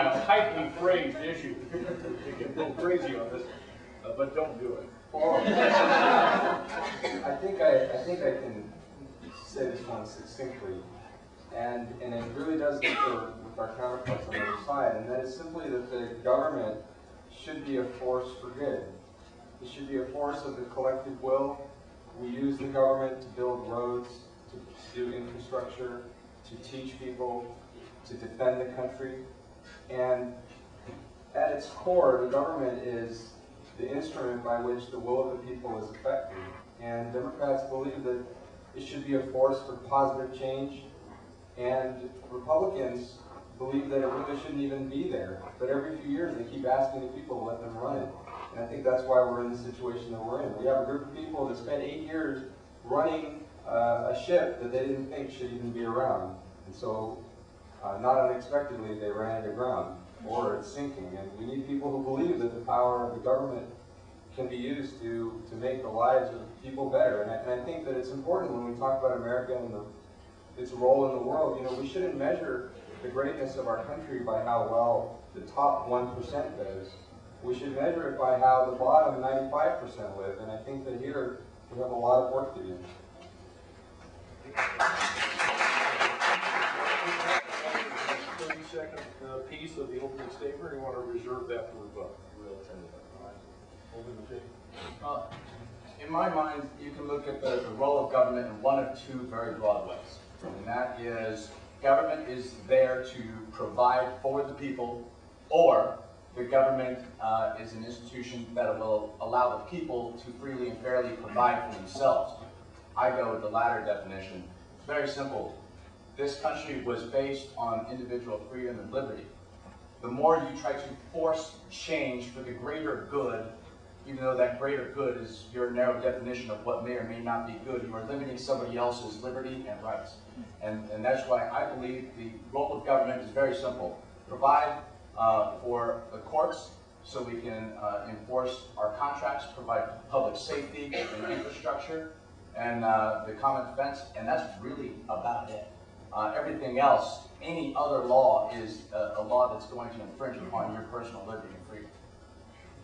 a tightly phrased issue. You can go crazy on this, but don't do it. Well, I think I can say this one succinctly, and it really does differ with our counterparts on the other side, and that is simply that the government should be a force for good. It should be a force of the collective will. We use the government to build roads, to do infrastructure, to teach people, to defend the country, and at its core, the government is the instrument by which the will of the people is effected. And Democrats believe that it should be a force for positive change, and Republicans believe that it really shouldn't even be there. But every few years they keep asking the people to let them run it. And I think that's why we're in the situation that we're in. We have a group of people that spent 8 years running a ship that they didn't think should even be around. And so, not unexpectedly, they ran it aground, or it's sinking. And we need people who believe that the power of the government can be used to make the lives of people better. And I think that it's important when we talk about America and its role in the world. You know, we shouldn't measure the greatness of our country by how well the top 1% does. We should measure it by how the bottom 95% live. And I think that here we have a lot of work to do. 30-second piece of the opening statement. You want to reserve that for rebuttal? In my mind, you can look at the role of government in one of two very broad ways. And that is, government is there to provide for the people, or the government is an institution that will allow the people to freely and fairly provide for themselves. I go with the latter definition. It's very simple. This country was based on individual freedom and liberty. The more you try to force change for the greater good, even though that greater good is your narrow definition of what may or may not be good, you are limiting somebody else's liberty and rights. And that's why I believe the role of government is very simple. Provide for the courts so we can enforce our contracts, provide public safety and infrastructure, and the common defense, and that's really about it. Everything else, any other law is a law that's going to infringe upon your personal liberty and freedom.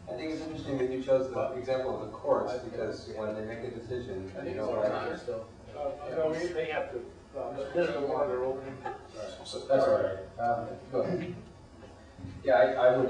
I think it's interesting that you chose the example of the courts, because when they make a decision, they don't like it. No, they have to. There's no water opening. That's all right. Go ahead. Yeah, I would.